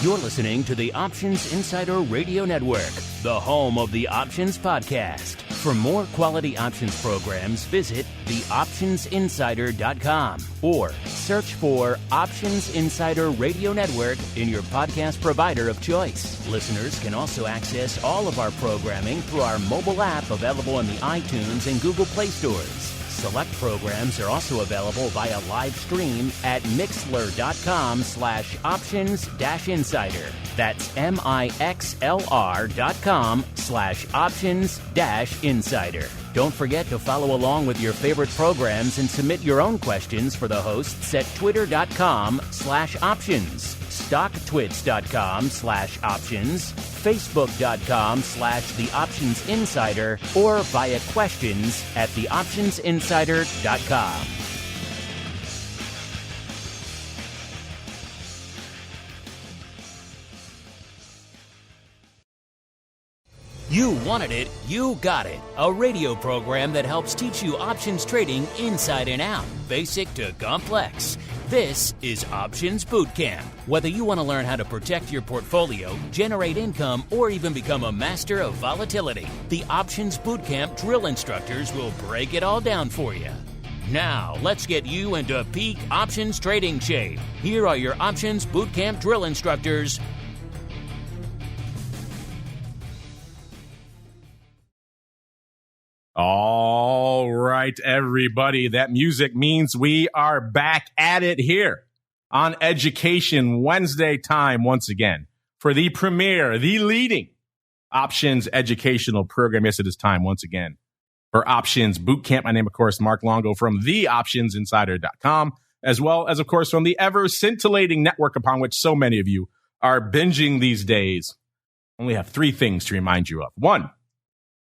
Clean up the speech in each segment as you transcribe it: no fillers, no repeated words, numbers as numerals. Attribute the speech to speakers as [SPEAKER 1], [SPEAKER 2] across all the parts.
[SPEAKER 1] You're listening to the Options Insider Radio Network, the home of the Options Podcast. For more quality options programs, visit theoptionsinsider.com or search for Options Insider Radio Network in your podcast provider of choice. Listeners can also access all of our programming through our mobile app available in the iTunes and Google Play stores. Select programs are also available via live stream at mixlr.com/options-insider. That's mixlr.com/options-insider. Don't forget to follow along with your favorite programs and submit your own questions for the hosts at twitter.com/options, stocktwits.com/options, facebook.com/theoptionsinsider, or via questions at theoptionsinsider.com. You wanted it, you got it. A radio program that helps teach you options trading inside and out, basic to complex. This is Options Bootcamp. Whether you want to learn how to protect your portfolio, generate income, or even become a master of volatility, the Options Bootcamp drill instructors will break it all down for you. Now, let's get you into peak options trading shape. Here are your Options Bootcamp drill instructors.
[SPEAKER 2] All right, everybody. That music means we are back at it here on Education Wednesday time once again for the premier, the leading options educational program. Yes, it is time once again for Options Bootcamp. My name, of course, Mark Longo from theoptionsinsider.com, as well as, of course, from the ever scintillating network upon which so many of you are binging these days. Only have three things to remind you of. One,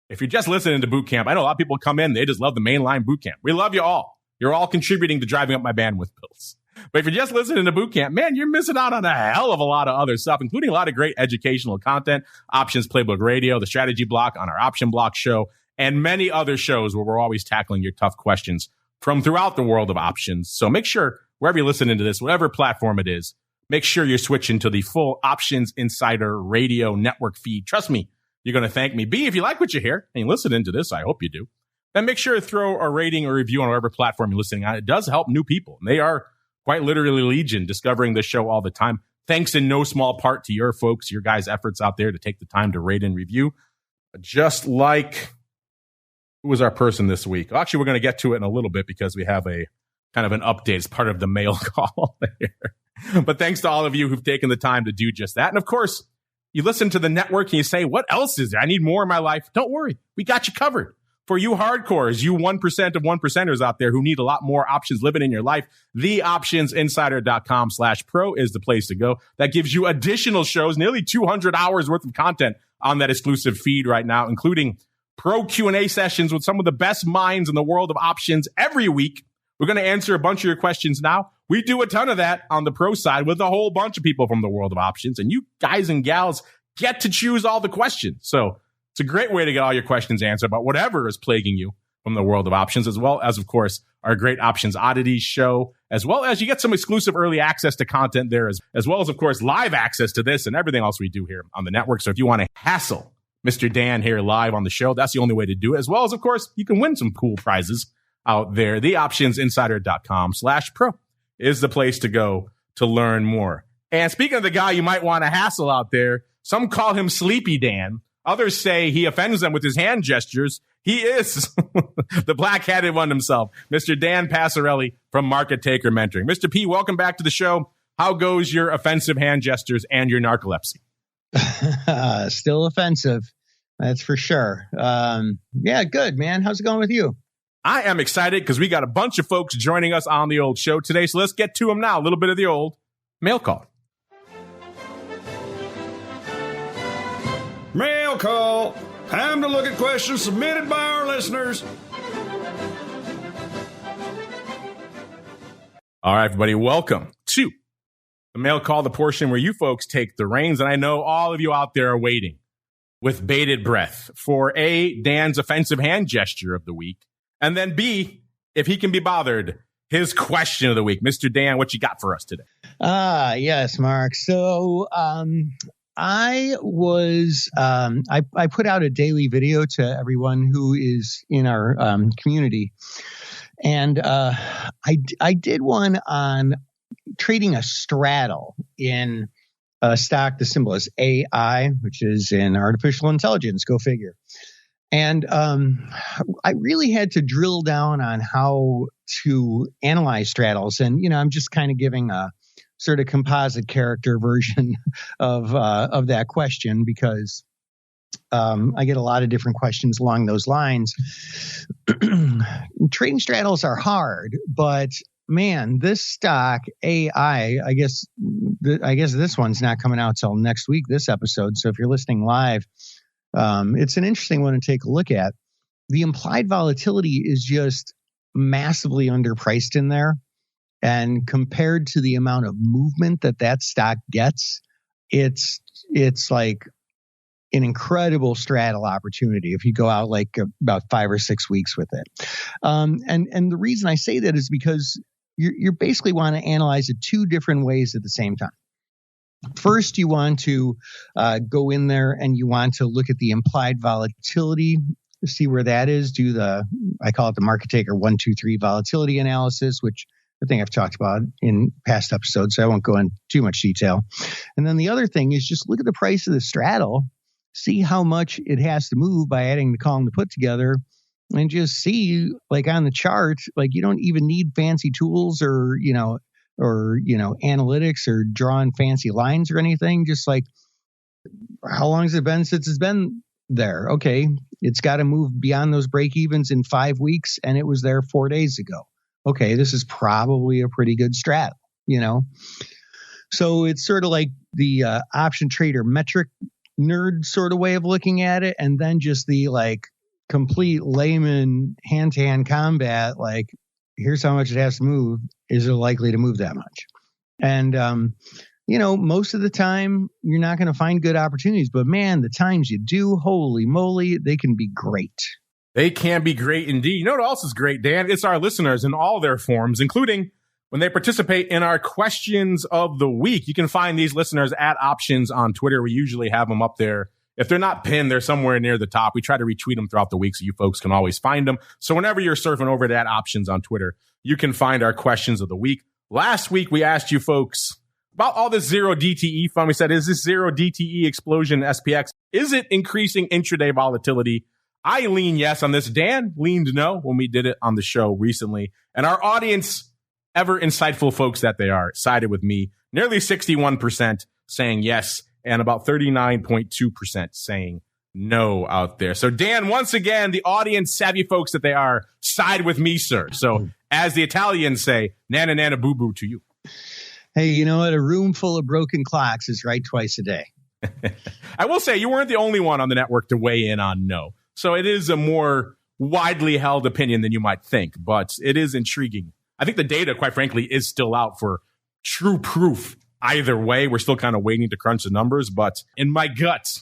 [SPEAKER 2] if you're just listening to boot camp, I know a lot of people come in, they just love the mainline boot camp. We love you all. You're all contributing to driving up my bandwidth bills. But if you're just listening to boot camp, man, you're missing out on a hell of a lot of other stuff, including a lot of great educational content, Options Playbook Radio, the Strategy Block on our Option Block show, and many other shows where we're always tackling your tough questions from throughout the world of options. So make sure, wherever you're listening to this, whatever platform it is, make sure you're switching to the full Options Insider Radio Network feed. Trust me, you're going to thank me. B, if you like what you hear and you're listening to this, I hope you do, then make sure to throw a rating or review on whatever platform you're listening on. It does help new people. And they are quite literally legion discovering this show all the time. Thanks in no small part to your folks, your guys' efforts out there to take the time to rate and review. Just like, who was our person this week? Actually, we're going to get to it in a little bit because we have a kind of an update as part of the mail call here. But thanks to all of you who've taken the time to do just that. And of course, you listen to the network and you say, what else is there? I need more in my life. Don't worry. We got you covered. For you hardcores, you 1% of 1%ers out there who need a lot more options living in your life, theoptionsinsider.com/pro is the place to go. That gives you additional shows, nearly 200 hours worth of content on that exclusive feed right now, including pro Q&A sessions with some of the best minds in the world of options every week. We're going to answer a bunch of your questions now. We do a ton of that on the pro side with a whole bunch of people from the world of options. And you guys and gals get to choose all the questions. So it's a great way to get all your questions answered about whatever is plaguing you from the world of options, as well as, of course, our great Options Oddities show, as well as you get some exclusive early access to content there, as well as, of course, live access to this and everything else we do here on the network. So if you want to hassle Mr. Dan here live on the show, that's the only way to do it. As well as, of course, you can win some cool prizes out there. Theoptionsinsider.com/pro is the place to go to learn more. And speaking of the guy you might want to hassle out there, some call him Sleepy Dan. Others say he offends them with his hand gestures. He is the black-hatted one himself, Mr. Dan Passarelli from Market Taker Mentoring. Mr. P, welcome back to the show. How goes your offensive hand gestures and your narcolepsy?
[SPEAKER 3] Still offensive, that's for sure. Yeah, good, man. How's it going with you?
[SPEAKER 2] I am excited because we got a bunch of folks joining us on the old show today. So let's get to them now. A little bit of the old mail call.
[SPEAKER 4] Mail call. Time to look at questions submitted by our listeners.
[SPEAKER 2] All right, everybody, welcome to the mail call, the portion where you folks take the reins. And I know all of you out there are waiting with bated breath for A, Dan's offensive hand gesture of the week, and then B, if he can be bothered, his question of the week. Mr. Dan, what you got for us today?
[SPEAKER 3] Yes, Mark. So I put out a daily video to everyone who is in our community. And I did one on trading a straddle in a stock. The symbol is AI, which is in artificial intelligence. Go figure. And I really had to drill down on how to analyze straddles. And, I'm just kind of giving a sort of composite character version of that question because I get a lot of different questions along those lines. Trading straddles are hard, but man, this stock AI, I guess this one's not coming out till next week, this episode. So if you're listening live, it's an interesting one to take a look at. The implied volatility is just massively underpriced in there. And compared to the amount of movement that stock gets, it's like an incredible straddle opportunity if you go out like about 5 or 6 weeks with it. And the reason I say that is because you basically want to analyze it two different ways at the same time. First, you want to go in there and you want to look at the implied volatility, see where that is, I call it the market taker 1, 2, 3 volatility analysis, which I think I've talked about in past episodes, so I won't go into too much detail. And then the other thing is just look at the price of the straddle, see how much it has to move by adding the call and the put together, and just see, like on the chart, like you don't even need fancy tools or analytics or drawing fancy lines or anything. Just like, how long has it been since it's been there? Okay, it's got to move beyond those break evens in 5 weeks, and it was there 4 days ago. Okay, this is probably a pretty good strat, So it's sort of like the option trader metric nerd sort of way of looking at it, and then just the like complete layman hand-to-hand combat, like here's how much it has to move. Is it likely to move that much? And, most of the time you're not going to find good opportunities, but man, the times you do, holy moly, they can be great.
[SPEAKER 2] They can be great indeed. You know what else is great, Dan? It's our listeners in all their forms, including when they participate in our questions of the week. You can find these listeners at Options on Twitter. We usually have them up there. If they're not pinned, they're somewhere near the top. We try to retweet them throughout the week so you folks can always find them. So whenever you're surfing over to Options on Twitter, you can find our questions of the week. Last week, we asked you folks about all this zero DTE fund. We said, is this zero DTE explosion SPX? Is it increasing intraday volatility? I lean yes on this. Dan leaned no when we did it on the show recently. And our audience, ever insightful folks that they are, sided with me. Nearly 61% saying yes, and about 39.2% saying no out there. So Dan, once again, the audience savvy folks that they are, side with me, sir. So as the Italians say, nana nana boo boo to you.
[SPEAKER 3] Hey, you know what? A room full of broken clocks is right twice a day.
[SPEAKER 2] I will say you weren't the only one on the network to weigh in on no. So it is a more widely held opinion than you might think, but it is intriguing. I think the data, quite frankly, is still out for true proof. Either way, we're still kind of waiting to crunch the numbers, but in my gut,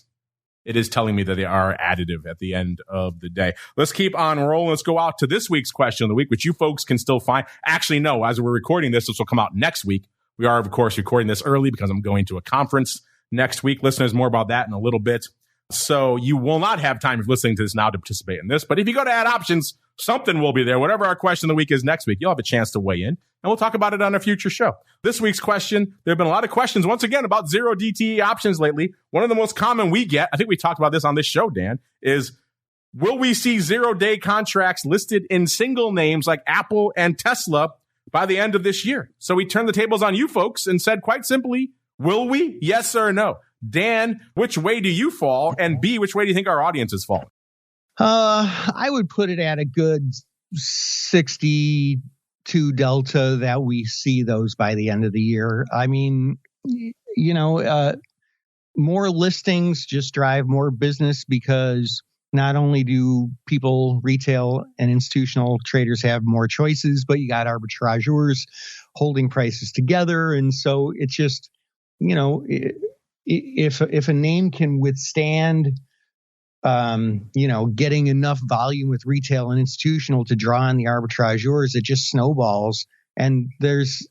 [SPEAKER 2] it is telling me that they are additive at the end of the day. Let's keep on rolling. Let's go out to this week's question of the week, which you folks can still find. Actually, no, as we're recording this will come out next week. We are, of course, recording this early because I'm going to a conference next week. Listeners, more about that in a little bit. So you will not have time if listening to this now to participate in this. But if you go to Add Options, something will be there. Whatever our question of the week is next week, you'll have a chance to weigh in, and we'll talk about it on a future show. This week's question, there have been a lot of questions, once again, about zero DTE options lately. One of the most common we get, I think we talked about this on this show, Dan, is will we see zero-day contracts listed in single names like Apple and Tesla by the end of this year? So we turned the tables on you folks and said, quite simply, will we? Yes or no? Dan, which way do you fall? And B, which way do you think our audience is falling?
[SPEAKER 3] I would put it at a good 62 delta that we see those by the end of the year. I mean, more listings just drive more business because not only do people, retail and institutional traders have more choices, but you got arbitrageurs holding prices together. And so it's just, if a name can withstand, getting enough volume with retail and institutional to draw on the arbitrageurs, it just snowballs And there's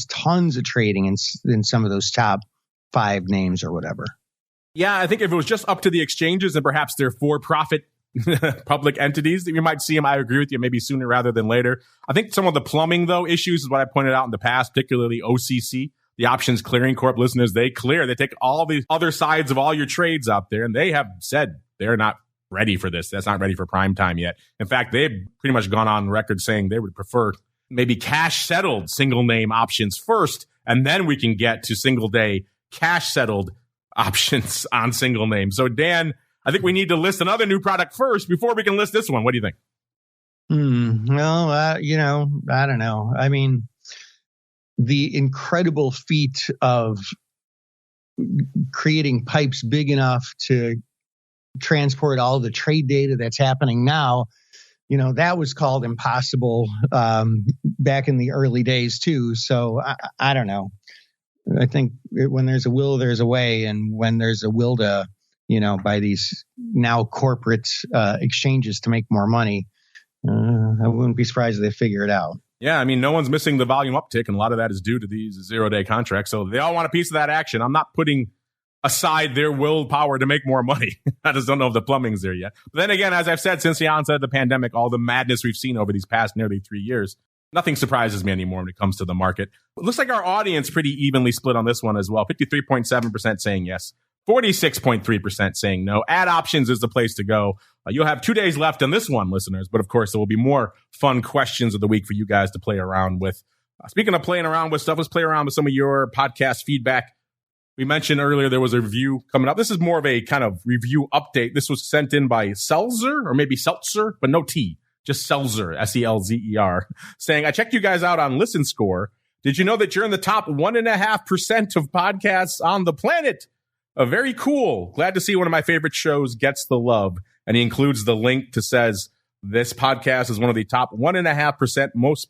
[SPEAKER 3] tons of trading in some of those top 5 names or whatever.
[SPEAKER 2] Yeah, I think if it was just up to the exchanges and perhaps their for-profit public entities, that you might see them. I agree with you, maybe sooner rather than later. I think some of the plumbing, though, issues is what I pointed out in the past, particularly OCC, the Options Clearing Corp listeners. They take all the other sides of all your trades out there, and they have said they're not ready for this. That's not ready for prime time yet. In fact, they've pretty much gone on record saying they would prefer maybe cash-settled single-name options first, and then we can get to single-day cash-settled options on single name. So, Dan, I think we need to list another new product first before we can list this one. What do you think?
[SPEAKER 3] Well, I don't know. I mean, the incredible feat of creating pipes big enough to transport all the trade data that's happening now, that was called impossible back in the early days too. So I don't know. I think when there's a will, there's a way. And when there's a will to, by these now corporate exchanges to make more money, I wouldn't be surprised if they figure it out.
[SPEAKER 2] Yeah, I mean, no one's missing the volume uptick, and a lot of that is due to these 0-day contracts. So they all want a piece of that action. I'm not putting aside their willpower to make more money. I just don't know if the plumbing's there yet. But then again, as I've said, since the onset of the pandemic, all the madness we've seen over these past nearly 3 years, nothing surprises me anymore when it comes to the market. It looks like our audience pretty evenly split on this one as well. 53.7% saying yes, 46.3% saying no. Ad options is the place to go. You'll have 2 days left on this one, listeners. But of course, there will be more fun questions of the week for you guys to play around with. Speaking of playing around with stuff, let's play around with some of your podcast feedback. We mentioned earlier there was a review coming up. This is more of a kind of review update. This was sent in by Seltzer, or maybe Seltzer, but no T. Just Seltzer, S-E-L-Z-E-R, saying, I checked you guys out on Listen Score. Did you know that you're in the top 1.5% of podcasts on the planet? Very cool. Glad to see one of my favorite shows gets the love. And he includes the link to says this podcast is one of the top 1.5% most,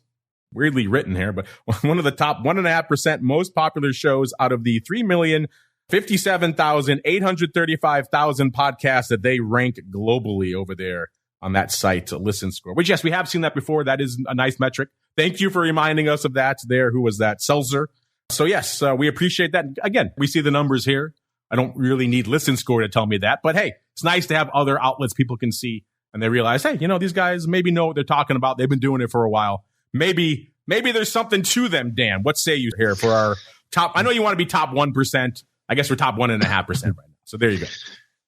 [SPEAKER 2] weirdly written here, but one of the top 1.5% most popular shows out of the 3,057,835,000 podcasts that they rank globally over there on that site, Listen Score. Which, yes, we have seen that before. That is a nice metric. Thank you for reminding us of that there. Who was that? Seltzer. So, yes, we appreciate that. Again, we see the numbers here. I don't really need Listen Score to tell me that. But, hey, it's nice to have other outlets people can see. And they realize, hey, these guys maybe know what they're talking about. They've been doing it for a while. Maybe there's something to them, Dan. What say you here for our top? I know you want to be top 1%. I guess we're top 1.5% right now. So there you go.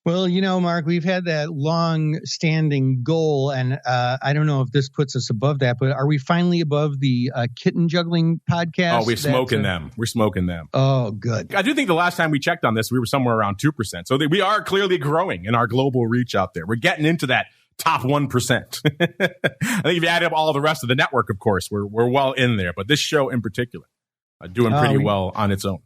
[SPEAKER 3] Well, Mark, we've had that long-standing goal, and I don't know if this puts us above that, but are we finally above the kitten juggling podcast?
[SPEAKER 2] Oh, we're smoking them. We're smoking them.
[SPEAKER 3] Oh, good.
[SPEAKER 2] I do think the last time we checked on this, we were somewhere around 2%. So we are clearly growing in our global reach out there. We're getting into that top 1%. I think if you add up all the rest of the network, of course, we're well in there. But this show in particular, doing pretty well on its own.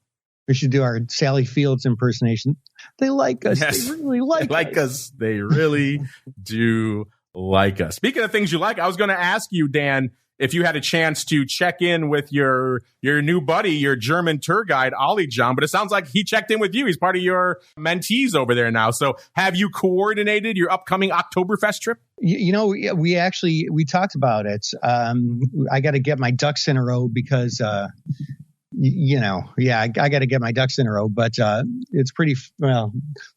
[SPEAKER 3] We should do our Sally Fields impersonation. They like us.
[SPEAKER 2] Yes.
[SPEAKER 3] They really like
[SPEAKER 2] us. They really do like us. Speaking of things you like, I was going to ask you, Dan, if you had a chance to check in with your new buddy, your German tour guide, Ollie John, but it sounds like he checked in with you. He's part of your mentees over there now. So have you coordinated your upcoming Oktoberfest trip?
[SPEAKER 3] We talked about it. I got to get my ducks in a row because, I got to get my ducks in a row, but it's pretty,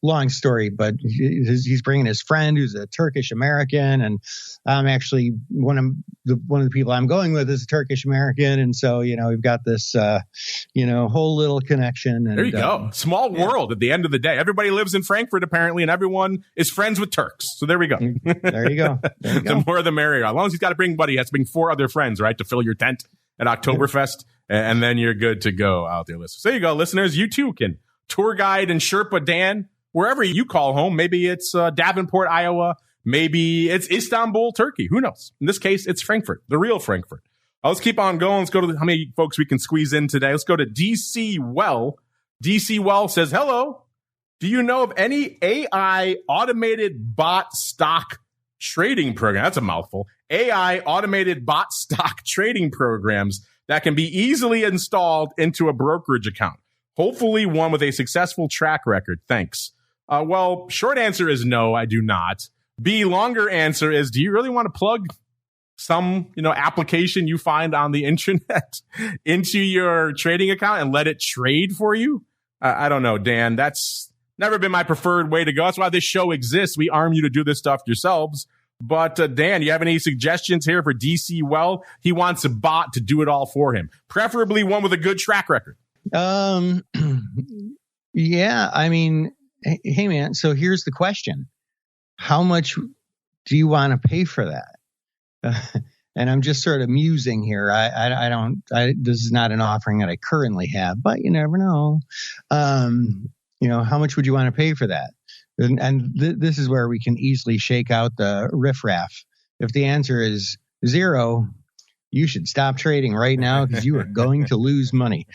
[SPEAKER 3] long story, but he's bringing his friend who's a Turkish American. And I'm actually one of the people I'm going with is a Turkish American. And so, we've got this, whole little connection. And,
[SPEAKER 2] there you go. Small world at the end of the day. Everybody lives in Frankfurt apparently, and everyone is friends with Turks. So there we go.
[SPEAKER 3] There you go.
[SPEAKER 2] The more the merrier. As long as he's got to bring buddy, he has to bring 4 other friends, right, to fill your tent at Oktoberfest. And then you're good to go out there, listeners. So there you go, listeners. You too can tour guide and Sherpa Dan wherever you call home. Maybe it's Davenport, Iowa. Maybe it's Istanbul, Turkey. Who knows? In this case, it's Frankfurt, the real Frankfurt. Let's keep on going. Let's go to how many folks we can squeeze in today. Let's go to DC Well. DC Well says, hello. Do you know of any AI automated bot stock trading program? That's a mouthful. AI automated bot stock trading programs that can be easily installed into a brokerage account. Hopefully one with a successful track record. Thanks. Well, short answer is no, I do not. B, longer answer is, do you really want to plug some, application you find on the internet into your trading account and let it trade for you? I don't know, Dan. That's never been my preferred way to go. That's why this show exists. We arm you to do this stuff yourselves. But Dan, you have any suggestions here for DC Well? He wants a bot to do it all for him, preferably one with a good track record.
[SPEAKER 3] Yeah, I mean, hey man, so here's the question. How much do you want to pay for that? And I'm just sort of musing here. This is not an offering that I currently have, but you never know. How much would you want to pay for that? And this is where we can easily shake out the riffraff. If the answer is 0, you should stop trading right now because you are going to lose money.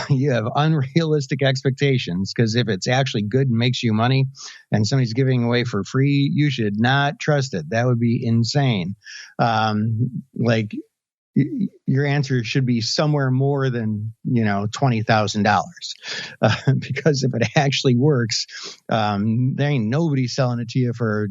[SPEAKER 3] You have unrealistic expectations because if it's actually good and makes you money and somebody's giving away for free, you should not trust it. That would be insane. Your answer should be somewhere more than, $20,000 because if it actually works, there ain't nobody selling it to you for,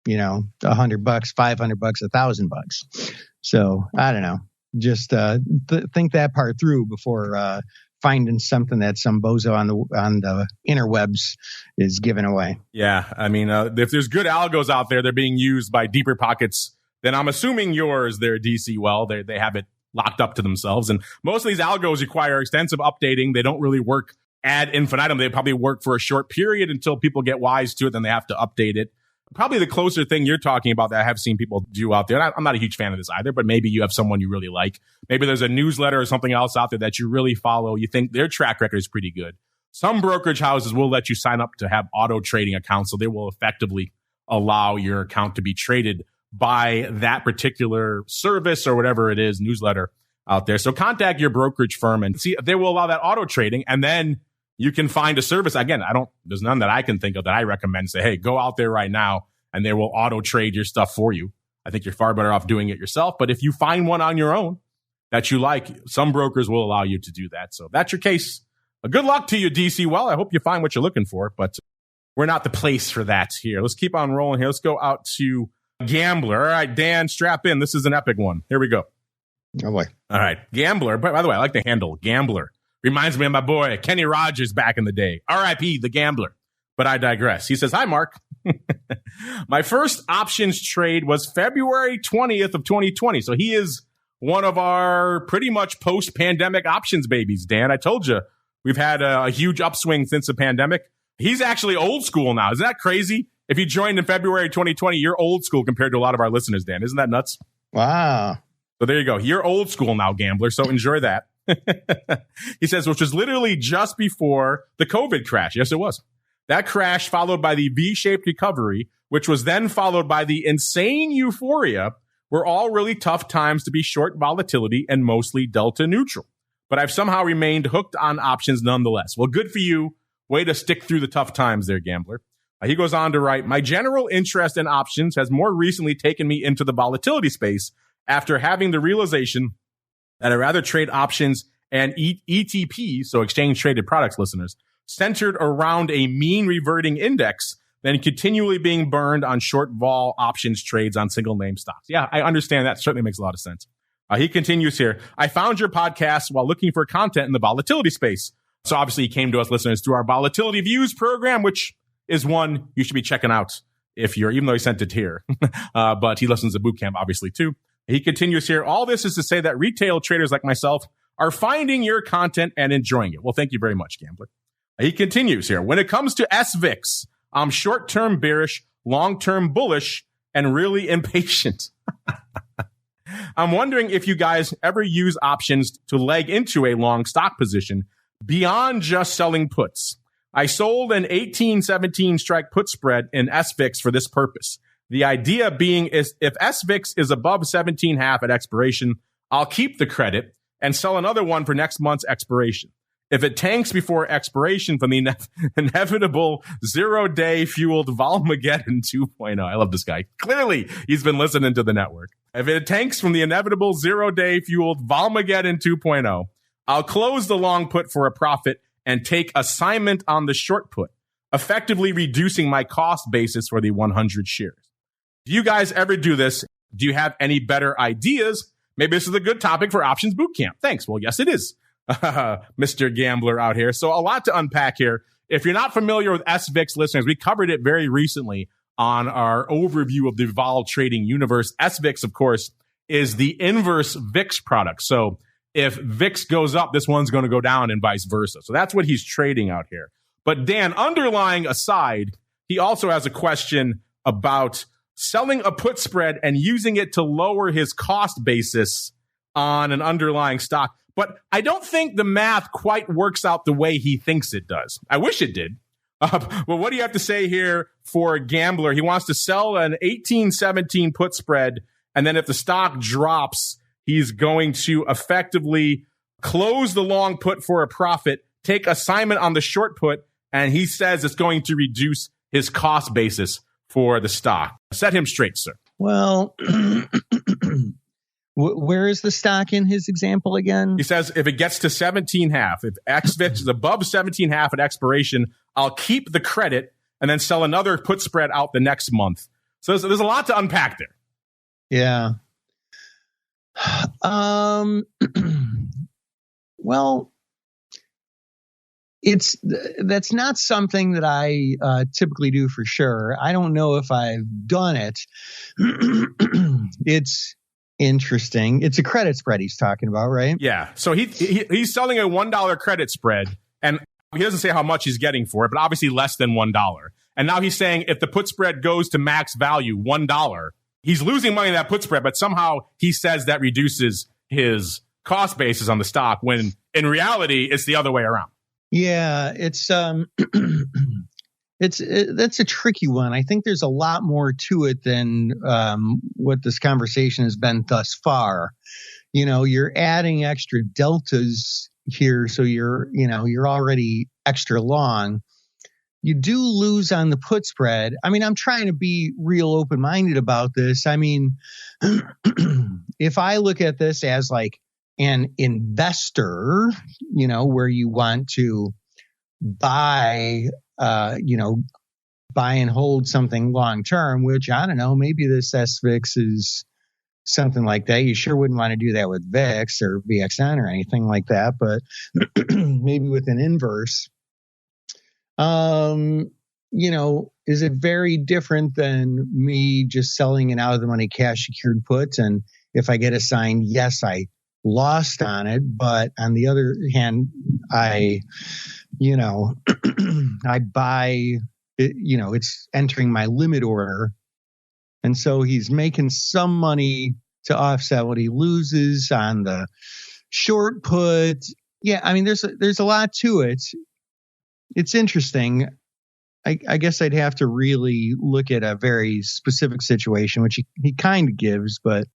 [SPEAKER 3] $100, $500, $1,000. So I don't know. Just think that part through before finding something that some bozo on the interwebs is giving away.
[SPEAKER 2] Yeah, I mean, if there's good algos out there, they're being used by deeper pockets. Then I'm assuming yours, they're DC Well. They have it locked up to themselves, and most of these algos require extensive updating. They don't really work ad infinitum. They probably work for a short period until people get wise to it. Then they have to update it. Probably the closer thing you're talking about that I have seen people do out there. I'm not a huge fan of this either, but maybe you have someone you really like. Maybe there's a newsletter or something else out there that you really follow. You think their track record is pretty good. Some brokerage houses will let you sign up to have auto trading accounts, so they will effectively allow your account to be traded by that particular service or whatever it is, newsletter out there. So contact your brokerage firm and see if they will allow that auto trading, and then you can find a service. Again, there's none that I can think of that I recommend. Say, hey, go out there right now and they will auto trade your stuff for you. I think you're far better off doing it yourself. But if you find one on your own that you like, some brokers will allow you to do that. So if that's your case, good luck to you, DC Well. I hope you find what you're looking for, but we're not the place for that here. Let's keep on rolling here. Let's go out to Gambler. All right, Dan, strap in. This is an epic one. Here we go.
[SPEAKER 3] Oh boy.
[SPEAKER 2] All right, Gambler. By the way, I like the handle, Gambler. Reminds me of my boy, Kenny Rogers back in the day. R.I.P. the Gambler. But I digress. He says, hi, Mark. My first options trade was February 20th of 2020. So he is one of our pretty much post-pandemic options babies, Dan. I told you, we've had a huge upswing since the pandemic. He's actually old school now. Isn't that crazy? If you joined in February 2020, you're old school compared to a lot of our listeners, Dan. Isn't that nuts?
[SPEAKER 3] Wow.
[SPEAKER 2] So there you go. You're old school now, Gambler. So enjoy that. He says, which was literally just before the COVID crash. Yes, it was. That crash followed by the V-shaped recovery, which was then followed by the insane euphoria, were all really tough times to be short volatility and mostly delta neutral. But I've somehow remained hooked on options nonetheless. Well, good for you. Way to stick through the tough times there, Gambler. He goes on to write, my general interest in options has more recently taken me into the volatility space after having the realization that I'd rather trade options and ETP, so exchange traded products listeners, centered around a mean reverting index than continually being burned on short vol options trades on single name stocks. Yeah, I understand that. Certainly makes a lot of sense. He continues here. I found your podcast while looking for content in the volatility space. So obviously he came to us listeners through our Volatility Views program, which is one you should be checking out even though he sent it here. But he listens to Bootcamp obviously too. He continues here. All this is to say that retail traders like myself are finding your content and enjoying it. Well, thank you very much, Gambler. He continues here. When it comes to SVIX, I'm short-term bearish, long-term bullish, and really impatient. I'm wondering if you guys ever use options to leg into a long stock position beyond just selling puts. I sold an 18-17 strike put spread in SVIX for this purpose. The idea being is if SVIX is above 17.5 at expiration, I'll keep the credit and sell another one for next month's expiration. If it tanks before expiration from the inevitable zero-day fueled Volmageddon 2.0. I love this guy. Clearly, he's been listening to the network. If it tanks from the inevitable zero-day fueled Volmageddon 2.0, I'll close the long put for a profit and take assignment on the short put, effectively reducing my cost basis for the 100 shares. Do you guys ever do this? Do you have any better ideas? Maybe this is a good topic for Options Bootcamp. Thanks. Well, yes, it is, Mr. Gambler out here. So a lot to unpack here. If you're not familiar with SVIX, listeners, we covered it very recently on our overview of the vol trading universe. SVIX, of course, is the inverse VIX product. So if VIX goes up, this one's going to go down and vice versa. So that's what he's trading out here. But Dan, underlying aside, he also has a question about selling a put spread and using it to lower his cost basis on an underlying stock. But I don't think the math quite works out the way he thinks it does. I wish it did. But what do you have to say here for a gambler? He wants to sell an 18-17 put spread, and then if the stock drops, he's going to effectively close the long put for a profit, take assignment on the short put, and he says it's going to reduce his cost basis for the stock. Set him straight, sir.
[SPEAKER 3] Well, where is the stock in his example again?
[SPEAKER 2] He says if it gets to 17.5, if XVIX is above 17.5 at expiration, I'll keep the credit and then sell another put spread out the next month. So there's a lot to unpack there.
[SPEAKER 3] Yeah. Well, that's not something that I typically do for sure. I don't know if I've done it. It's interesting. It's a credit spread he's talking about, right?
[SPEAKER 2] Yeah. So he's selling a $1 credit spread, and he doesn't say how much he's getting for it, but obviously less than $1. And now he's saying if the put spread goes to max value, $1, he's losing money in that put spread, but somehow he says that reduces his cost basis on the stock, when in reality, it's the other way around.
[SPEAKER 3] Yeah, that's a tricky one. I think there's a lot more to it than what this conversation has been thus far. You know, you're adding extra deltas here, so you're already extra long. You do lose on the put spread. I mean, I'm trying to be real open-minded about this. I mean, if I look at this as like an investor, where you want to buy and hold something long term, which I don't know, maybe this SVIX is something like that. You sure wouldn't want to do that with VIX or VXN or anything like that, but maybe with an inverse. Is it very different than me just selling an out of the money cash secured put? And if I get assigned, yes, I lost on it, but on the other hand, I buy it, it's entering my limit order. And so he's making some money to offset what he loses on the short put. Yeah. I mean, there's a lot to it. It's interesting. I guess I'd have to really look at a very specific situation, which he kind of gives, but.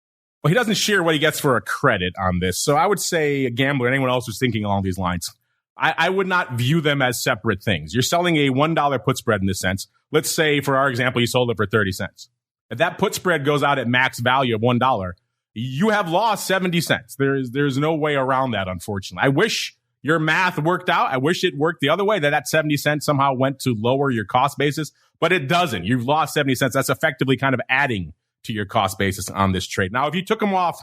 [SPEAKER 2] Well, he doesn't share what he gets for a credit on this. So I would say a gambler, anyone else who's thinking along these lines, I would not view them as separate things. You're selling a $1 put spread in this sense. Let's say, for our example, you sold it for 30 cents. If that put spread goes out at max value of $1, you have lost 70 cents. There's no way around that, unfortunately. I wish your math worked out. I wish it worked the other way, that 70 cents somehow went to lower your cost basis, but it doesn't. You've lost 70 cents. That's effectively kind of adding to your cost basis on this trade. Now, if you took them off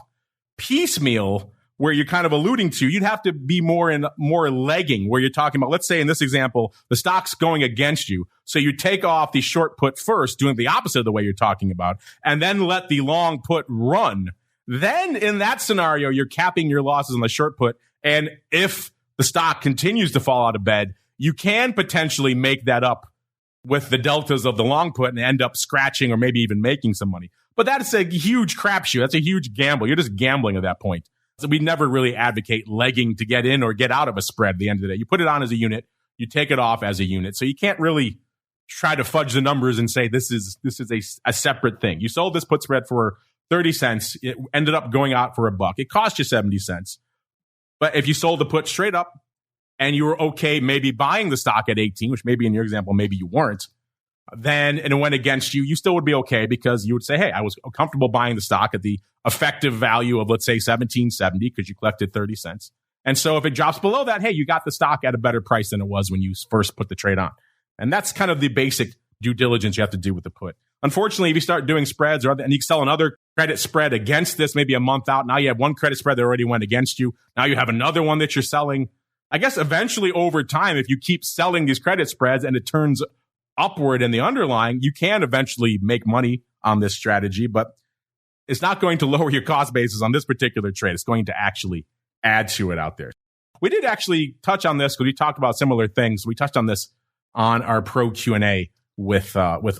[SPEAKER 2] piecemeal, where you're kind of alluding to, you'd have to be more legging, where you're talking about, let's say in this example, the stock's going against you. So you take off the short put first, doing the opposite of the way you're talking about, and then let the long put run. Then in that scenario, you're capping your losses on the short put. And if the stock continues to fall out of bed, you can potentially make that up with the deltas of the long put and end up scratching or maybe even making some money. But that's a huge crapshoot. That's a huge gamble. You're just gambling at that point. So we never really advocate legging to get in or get out of a spread at the end of the day. You put it on as a unit, you take it off as a unit. So you can't really try to fudge the numbers and say this is a separate thing. You sold this put spread for 30 cents. It ended up going out for $1. It cost you 70 cents. But if you sold the put straight up and you were okay maybe buying the stock at 18, which maybe in your example, maybe you weren't, then and it went against you, you still would be okay, because you would say, hey, I was comfortable buying the stock at the effective value of, let's say, $17.70 because you collected 30 cents. And so if it drops below that, hey, you got the stock at a better price than it was when you first put the trade on. And that's kind of the basic due diligence you have to do with the put. Unfortunately, if you start doing spreads and you sell in other credit spread against this maybe a month out. Now you have one credit spread that already went against you. Now you have another one that you're selling. I guess eventually over time, if you keep selling these credit spreads and it turns upward in the underlying, you can eventually make money on this strategy, but it's not going to lower your cost basis on this particular trade. It's going to actually add to it out there. We did actually touch on this because we talked about similar things. We touched on this on our pro Q&A with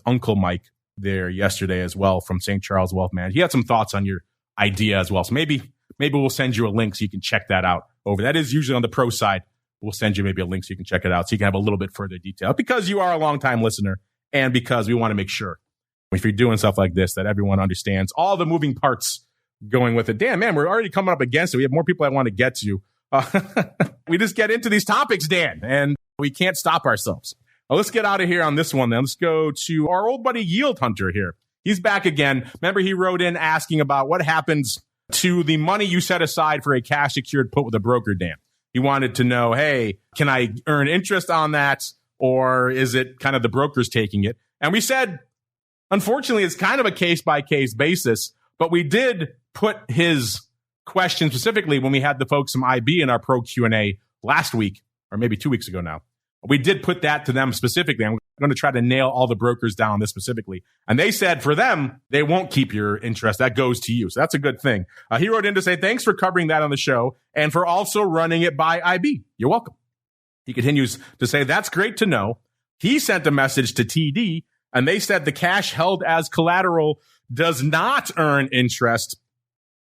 [SPEAKER 2] Uncle Mike there yesterday as well from St. Charles Wealth Management. He had some thoughts on your idea as well. So maybe we'll send you a link so you can check that out over. That is usually on the pro side. We'll send you maybe a link so you can check it out so you can have a little bit further detail because you are a longtime listener and because we want to make sure if you're doing stuff like this that everyone understands all the moving parts going with it. Damn, man, we're already coming up against it. We have more people I want to get to. We just get into these topics, Dan, and we can't stop ourselves. Well, let's get out of here on this one then. Let's go to our old buddy Yield Hunter here. He's back again. Remember, he wrote in asking about what happens to the money you set aside for a cash secured put with a broker, Dan. He wanted to know, hey, can I earn interest on that? Or is it kind of the brokers taking it? And we said, unfortunately, it's kind of a case-by-case basis, but we did put his question specifically when we had the folks from IB in our pro Q&A last week, or maybe 2 weeks ago now. We did put that to them specifically. I'm going to try to nail all the brokers down on this specifically. And they said for them, they won't keep your interest. That goes to you. So that's a good thing. He wrote in to say, thanks for covering that on the show and for also running it by IB. You're welcome. He continues to say, that's great to know. He sent a message to TD and they said the cash held as collateral does not earn interest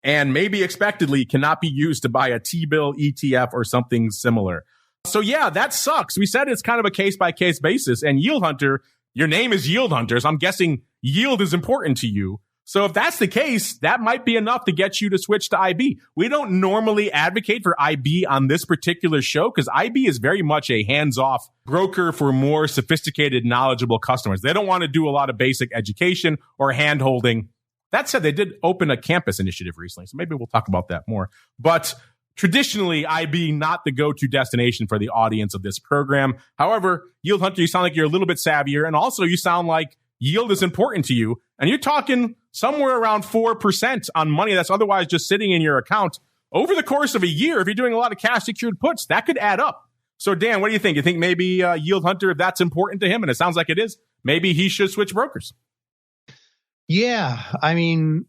[SPEAKER 2] and maybe expectedly cannot be used to buy a T-bill, ETF, or something similar. So yeah, that sucks. We said it's kind of a case-by-case basis. And Yield Hunter, your name is Yield Hunter, so I'm guessing yield is important to you. So if that's the case, that might be enough to get you to switch to IB. We don't normally advocate for IB on this particular show because IB is very much a hands-off broker for more sophisticated, knowledgeable customers. They don't want to do a lot of basic education or hand-holding. That said, they did open a campus initiative recently, so maybe we'll talk about that more. But traditionally, IB not the go-to destination for the audience of this program. However, Yield Hunter, you sound like you're a little bit savvier, and also you sound like yield is important to you, and you're talking somewhere around 4% on money that's otherwise just sitting in your account. Over the course of a year, if you're doing a lot of cash-secured puts, that could add up. So, Dan, what do you think? You think maybe Yield Hunter, if that's important to him, and it sounds like it is, maybe he should switch brokers?
[SPEAKER 3] Yeah, I mean,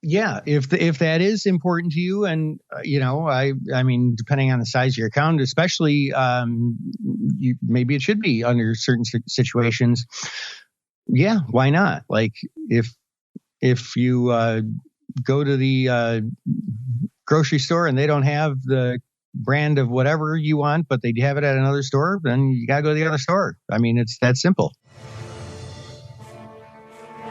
[SPEAKER 3] yeah, if that is important to you, and I mean, depending on the size of your account, especially, maybe it should be under certain situations. Yeah, why not? Like if you go to the grocery store and they don't have the brand of whatever you want, but they have it at another store, then you got to go to the other store. I mean, it's that simple.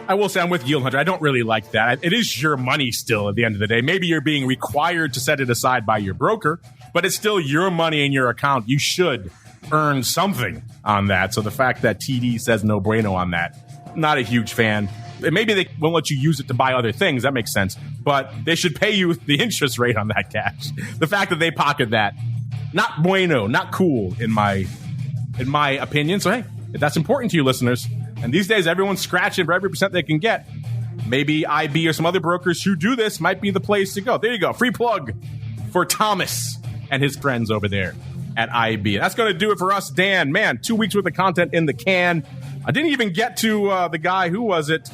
[SPEAKER 2] I will say I'm with Yield Hunter. I don't really like that. It is your money still at the end of the day. Maybe you're being required to set it aside by your broker, but it's still your money in your account. You should earn something on that. So the fact that TD says no bueno on that, not a huge fan. Maybe they won't let you use it to buy other things. That makes sense. But they should pay you the interest rate on that cash. The fact that they pocket that, not bueno, not cool in my opinion. So hey, if that's important to you listeners, and these days, everyone's scratching for every percent they can get. Maybe IB or some other brokers who do this might be the place to go. There you go. Free plug for Thomas and his friends over there at IB. That's going to do it for us, Dan. Man, 2 weeks worth of content in the can. I didn't even get to the guy, who was it?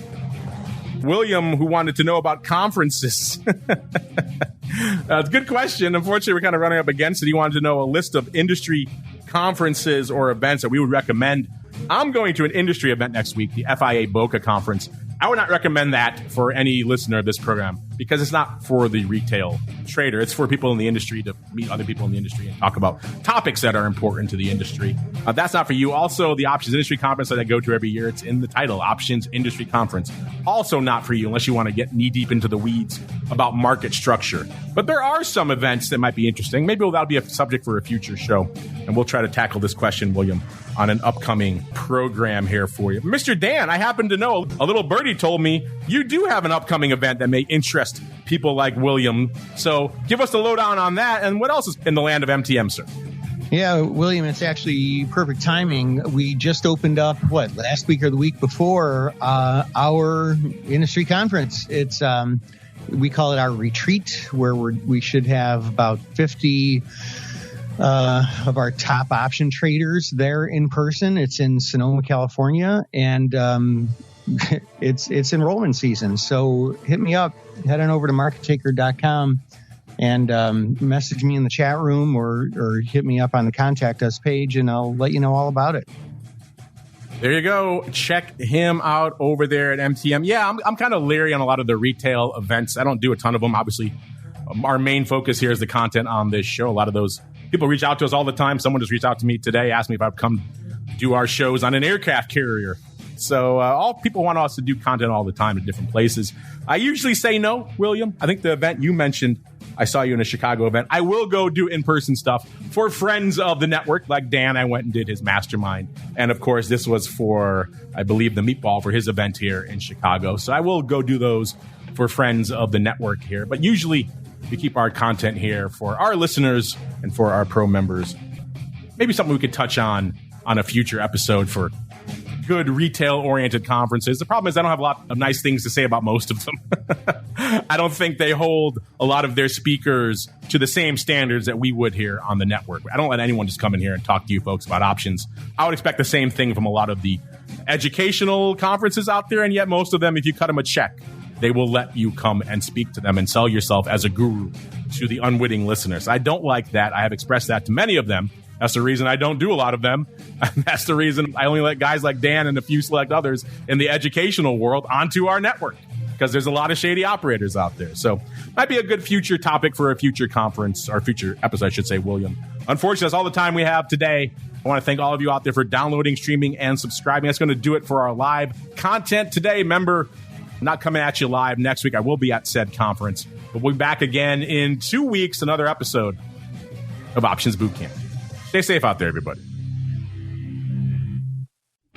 [SPEAKER 2] William, who wanted to know about conferences. It's a good question. Unfortunately, we're kind of running up against it. He wanted to know a list of industry conferences or events that we would recommend. I'm going to an industry event next week, the FIA Boca Conference. I would not recommend that for any listener of this program because it's not for the retail trader. It's for people in the industry to meet other people in the industry and talk about topics that are important to the industry. That's not for you. Also, the Options Industry Conference that I go to every year, it's in the title, Options Industry Conference. Also not for you unless you want to get knee-deep into the weeds about market structure. But there are some events that might be interesting. Maybe that'll be a subject for a future show, and we'll try to tackle this question, William, on an upcoming program here for you. Mr. Dan, I happen to know, a little birdie told me you do have an upcoming event that may interest people like William. So give us the lowdown on that. And what else is in the land of MTM, sir?
[SPEAKER 3] Yeah, William, it's actually perfect timing. We just opened up, last week or the week before, our industry conference. It's we call it our retreat, where we should have about 50 of our top option traders there in person. It's in Sonoma, California, and it's enrollment season. So hit me up, head on over to markettaker.com and message me in the chat room or hit me up on the contact us page, and I'll let you know all about it.
[SPEAKER 2] There you go. Check him out over there at MTM. Yeah, I'm kind of leery on a lot of the retail events. I don't do a ton of them. Obviously, our main focus here is the content on this show. A lot of those people reach out to us all the time. Someone just reached out to me today, asked me if I'd come do our shows on an aircraft carrier. So all people want us to do content all the time at different places. I usually say no, William. I think the event you mentioned, I saw you in a Chicago event. I will go do in-person stuff for friends of the network. Like Dan, I went and did his mastermind. And of course, this was for, I believe, the Meatball for his event here in Chicago. So I will go do those for friends of the network here. But usually we keep our content here for our listeners and for our pro members. Maybe something we could touch on a future episode for good retail-oriented conferences. The problem is I don't have a lot of nice things to say about most of them. I don't think they hold a lot of their speakers to the same standards that we would here on the network. I don't let anyone just come in here and talk to you folks about options. I would expect the same thing from a lot of the educational conferences out there, and yet most of them, if you cut them a check, they will let you come and speak to them and sell yourself as a guru to the unwitting listeners. I don't like that. I have expressed that to many of them. That's the reason I don't do a lot of them. That's the reason I only let guys like Dan and a few select others in the educational world onto our network, because there's a lot of shady operators out there. So might be a good future topic for a future conference, or future episode, I should say, William. Unfortunately, that's all the time we have today. I want to thank all of you out there for downloading, streaming, and subscribing. That's going to do it for our live content today. Remember, I'm not coming at you live next week. I will be at said conference. But we'll be back again in 2 weeks, another episode of Options Bootcamp. Stay safe out there, everybody.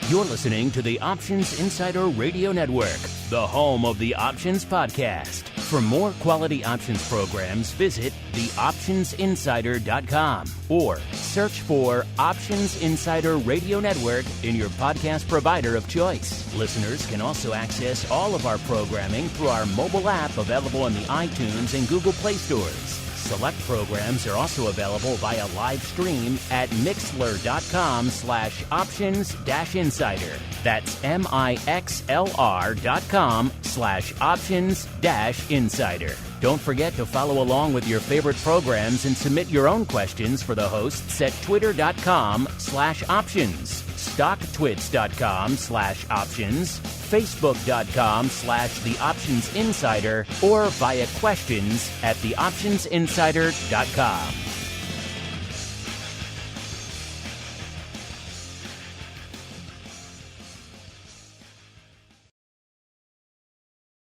[SPEAKER 1] You're listening to the Options Insider Radio Network, the home of the Options Podcast. For more quality options programs, visit theoptionsinsider.com or search for Options Insider Radio Network in your podcast provider of choice. Listeners can also access all of our programming through our mobile app available in the iTunes and Google Play stores. Select programs are also available via live stream at mixlr.com/options-insider. That's mixlr.com/options-insider. Don't forget to follow along with your favorite programs and submit your own questions for the hosts at twitter.com/options, stocktwits.com/options, facebook.com/theoptionsinsider, or via questions at theoptionsinsider.com.